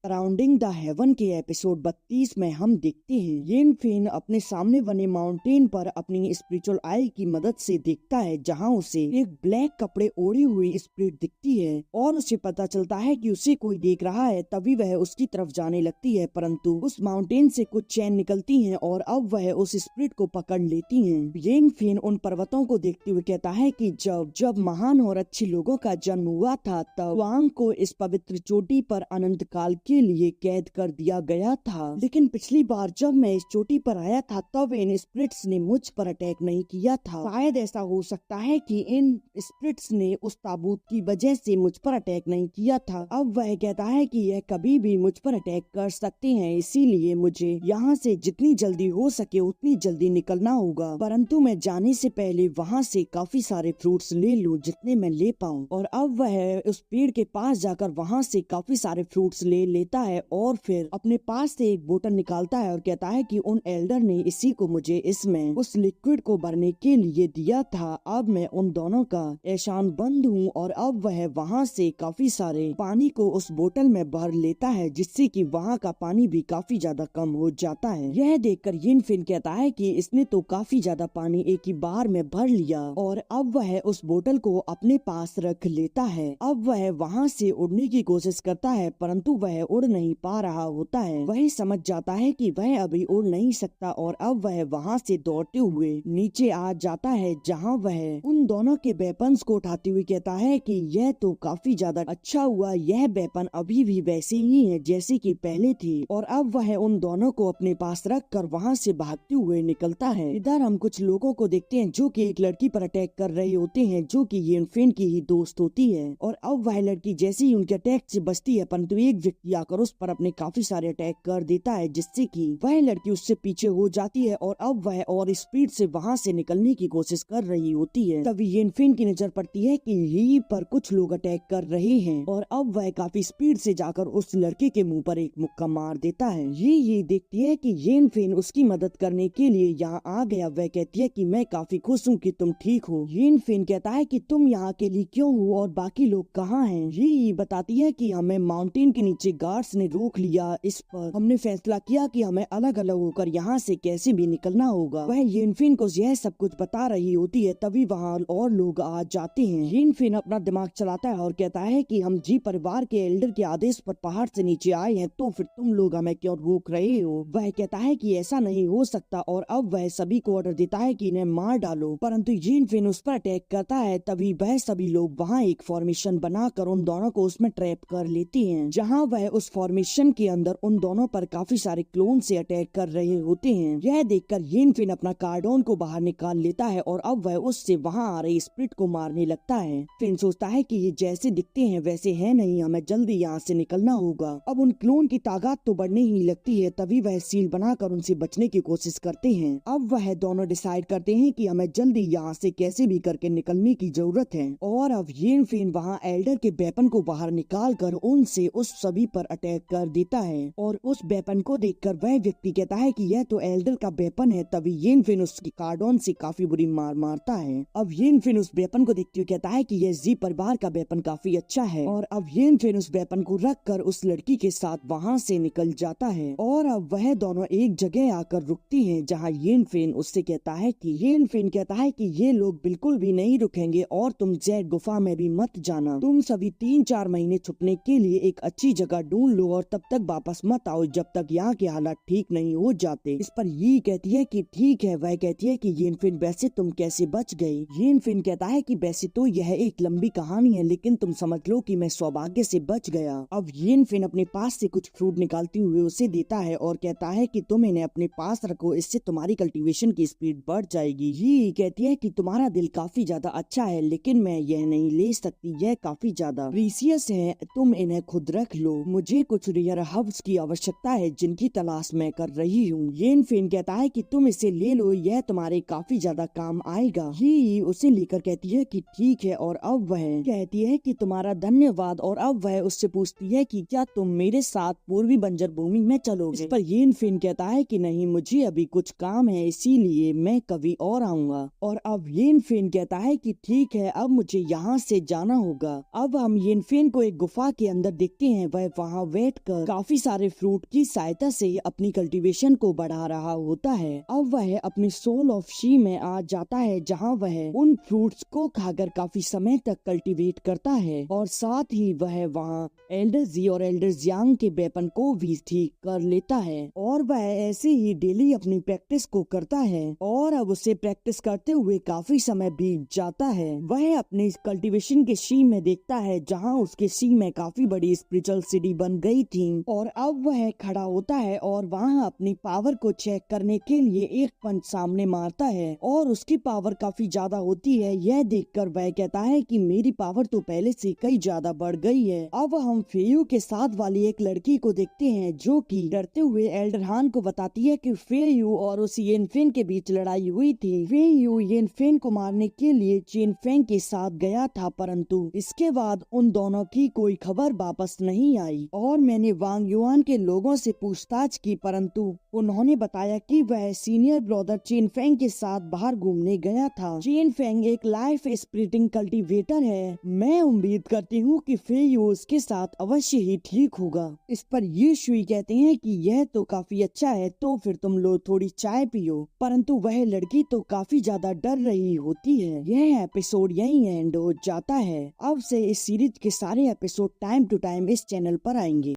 Surrounding the haven के episode 32 में हम देखते हैं येन फेन अपने सामने बने माउंटेन पर अपनी स्पिरिचुअल आई की मदद से देखता है, जहां उसे एक ब्लैक कपड़े ओढ़ी हुई स्पिरिट दिखती है और उसे पता चलता है कि उसे कोई देख रहा है। तभी वह उसकी तरफ जाने लगती है, परंतु उस माउंटेन से कुछ चैन निकलती हैं और अब वह उस स्पिरिट को पकड़ लेती हैं। येन फेन उन पर्वतों को देखते हुए कहता है कि जब महान और अच्छे लोगों का जन्म हुआ था, तब वांग को इस पवित्र चोटी पर अनंत काल के लिए कैद कर दिया गया था, लेकिन पिछली बार जब मैं इस चोटी पर आया था तब इन स्पिरिट्स ने मुझ पर अटैक नहीं किया था। शायद ऐसा हो सकता है कि इन स्पिरिट्स ने उस ताबूत की वजह से मुझ पर अटैक नहीं किया था। अब वह कहता है कि यह कभी भी मुझ पर अटैक कर सकते हैं, इसीलिए मुझे यहाँ से जितनी जल्दी हो सके उतनी जल्दी निकलना होगा, परंतु मैं जाने से पहले वहाँ से काफी सारे फ्रूट्स ले लूं जितने मैं ले पाऊं। और अब वह उस पेड़ के पास जाकर वहाँ से काफी सारे फ्रूट्स ले लेता है और फिर अपने पास से एक बोतल निकालता है और कहता है कि उन एल्डर ने इसी को मुझे इसमें उस लिक्विड को भरने के लिए दिया था। अब मैं उन दोनों का एहसान बंद हूँ। और अब वह वहाँ से काफी सारे पानी को उस बोतल में भर लेता है, जिससे कि वहाँ का पानी भी काफी ज्यादा कम हो जाता है। यह देखकर येन फेन कहता है कि इसने तो काफी ज्यादा पानी एक ही बार में भर लिया और अब वह उस बोतल को अपने पास रख लेता है। अब वह वहाँ से उड़ने की कोशिश करता है, परंतु वह उड़ नहीं पा रहा होता है। वह समझ जाता है कि वह अभी उड़ नहीं सकता और अब वह वहाँ से दौड़ते हुए नीचे आ जाता है, जहाँ वह उन दोनों के वेपन्स को उठाते हुए कहता है कि यह तो काफी ज्यादा अच्छा हुआ, यह वेपन अभी भी वैसे ही है जैसे कि पहले थी। और अब वह उन दोनों को अपने पास रख कर वहाँ से भागते हुए निकलता है। इधर हम कुछ लोगों को देखते हैं जो कि एक लड़की पर अटैक कर रहे होते हैं, जो कि येन फेन की ही दोस्त होती है। और अब वह लड़की जैसे ही उनके अटैक से बचती है, परंतु एक व्यक्ति आकर उस पर अपने काफी सारे अटैक कर देता है, जिससे कि वह लड़की उससे पीछे हो जाती है और अब वह और स्पीड से वहाँ से निकलने की कोशिश कर रही होती है। तभी येन फेन की नजर पड़ती है कि यहीं पर कुछ लोग अटैक कर रहे हैं और अब वह काफी स्पीड से जाकर उस लड़के के मुंह पर एक मुक्का मार देता है। ये देखती है कि येन फेन उसकी मदद करने के लिए यहाँ आ गया। वह कहती है कि मैं काफी खुश हूँ कि तुम ठीक हो। येन फेन कहता है कि तुम यहाँ के लिए क्यों हो और बाकी लोग कहाँ हैं। ये बताती है कि हमें माउंटेन के नीचे गार्ड्स ने रोक लिया, इस पर हमने फैसला किया कि हमें अलग अलग होकर यहाँ से कैसे भी निकलना होगा। वह येन फेन को यह सब कुछ बता रही होती है, तभी वहाँ और लोग आ जाते हैं। येन फेन अपना दिमाग चलाता है और कहता है कि हम जी परिवार के एल्डर के आदेश पर पहाड़ से नीचे आए हैं, तो फिर तुम लोग हमें क्यों रोक रहे हो। वह कहता है कि ऐसा नहीं हो सकता और अब वह सभी को ऑर्डर देता है कि इन्हें मार डालो, परंतु येन फेन उस पर अटैक करता है। तभी वह सभी लोग वहाँ एक फॉर्मेशन बनाकर उन दोनों को उसमें ट्रैप कर लेती हैं, जहाँ वह उस फॉर्मेशन के अंदर उन दोनों पर काफी सारे क्लोन से अटैक कर रहे होते हैं। यह देखकर येन फेन अपना कार्डोन को बाहर निकाल लेता है और अब वह उससे वहाँ आ रही स्पिरिट को मारने लगता है। फेन सोचता है कि ये जैसे दिखते हैं वैसे है नहीं, हमें जल्दी यहाँ से निकलना होगा। अब उन क्लोन की ताकत तो बढ़ने ही लगती है, तभी वह सील बनाकर उनसे बचने की कोशिश करते हैं। अब वह दोनों डिसाइड करते हैं कि हमें जल्दी यहाँ से कैसे भी करके निकलने की जरूरत है। और अब येन फेन वहाँ एल्डर के वेपन को बाहर निकाल कर उनसे उस सभी पर अटैक कर देता है और उस वेपन को देखकर वह व्यक्ति कहता है कि यह तो एल्डर का वेपन है। तभी येन फेन उसकी कार्डोन से काफी बुरी मार मारता है। अब येन फेन उस वेपन को देखते हुए कहता है कि यह जी परिवार का वेपन काफी अच्छा है और अब येन फेन उस वेपन को रख कर उस लड़की के साथ वहाँ से निकल जाता है। और अब वह दोनों एक जगह आकर रुकती हैं, जहाँ येन फेन उससे कहता है कि ये लोग बिल्कुल भी नहीं रुकेंगे और तुम जेड गुफा में भी मत जाना। तुम सभी 3-4 महीने छुपने के लिए एक अच्छी जगह ढूंढ लो और तब तक वापस मत आओ जब तक यहाँ के हालात ठीक नहीं हो जाते। इस पर ये कहती है कि ठीक है। वह कहती है कि येन फेन वैसे तुम कैसे बच गए। येन फेन कहता है कि वैसे तो यह एक लंबी कहानी है, लेकिन तुम समझ लो कि मैं सौभाग्य से बच गया। अब येन फेन अपने पास से कुछ फ्रूट निकालते हुए उसे देता है और कहता है कि तुम इन्हें अपने पास रखो, इससे तुम्हारी कल्टीवेशन की स्पीड बढ़ जाएगी। ये कहती है कि तुम्हारा दिल काफी ज्यादा अच्छा है, लेकिन मैं यह नहीं ले सकती, यह काफी ज्यादा प्रीसियस है, तुम इन्हें खुद रख लो। मुझे कुछ रेयर हर्ब्स की आवश्यकता है जिनकी तलाश मैं कर रही हूँ। येन फेन कहता है कि तुम इसे ले लो, यह तुम्हारे काफी ज्यादा काम आएगा। ये उसे लेकर कहती है कि ठीक है और अब वह कहती है कि तुम्हारा धन्यवाद। और अब वह उससे पूछती है कि क्या तुम मेरे साथ पूर्वी बंजर भूमि में चलोगे। इस पर येन फेन कहता है कि नहीं, मुझे अभी कुछ काम है, इसीलिए मैं कभी और आऊंगा। और अब येन फेन कहता है कि ठीक है, अब मुझे यहाँ से जाना होगा। अब हम येन फेन को एक गुफा के अंदर देखते हैं। वह वहाँ बैठकर काफी सारे फ्रूट की सहायता से अपनी कल्टीवेशन को बढ़ा रहा होता है। अब वह अपनी सोल ऑफ शी में आ जाता है, जहाँ वह उन फ्रूट्स को खाकर काफी समय तक कल्टीवेट करता है और साथ ही वह वहाँ एल्डर जी और एल्डर जियांग के वेपन को भी ठीक कर लेता है और वह ऐसे ही डेली अपनी प्रैक्टिस को करता है। और अब उसे प्रैक्टिस करते हुए काफी समय बीत जाता है। वह अपने कल्टीवेशन के शी में देखता है, जहाँ उसके शी में काफी बड़ी स्पिरिचुअल सिटी बन गई थी और अब वह खड़ा होता है और वहाँ अपनी पावर को चेक करने के लिए एक पंच सामने मारता है और उसकी पावर काफी ज्यादा होती है। यह देखकर वह कहता है कि मेरी पावर तो पहले से कई ज्यादा बढ़ गई है। अब हम फेयू के साथ वाली एक लड़की को देखते हैं, जो कि डरते हुए एल्डर हान को बताती है कि फेयू और उस येन फेन के बीच लड़ाई हुई थी। फेयू येन फेन को मारने के लिए चेन फेंग के साथ गया था, परंतु इसके बाद उन दोनों की कोई खबर वापस नहीं आई और मैंने वांग युआन के लोगों से पूछताछ की, परंतु उन्होंने बताया कि वह सीनियर ब्रदर चेन फेंग के साथ बाहर घूमने गया था। चेन फेंग एक लाइफ स्प्लिटिंग कल्टीवेटर है। मैं उम्मीद करती हूँ कि फेयू उसके साथ अवश्य ही ठीक होगा। इस पर ये शुई कहते हैं कि यह तो काफी अच्छा है, तो फिर तुम लोग थोड़ी चाय पियो। परंतु वह लड़की तो काफी ज्यादा डर रही होती है। यह एपिसोड यहीं एंड हो जाता है। अब से इस सीरीज के सारे एपिसोड टाइम टू टाइम इस चैनल पर आएंगे।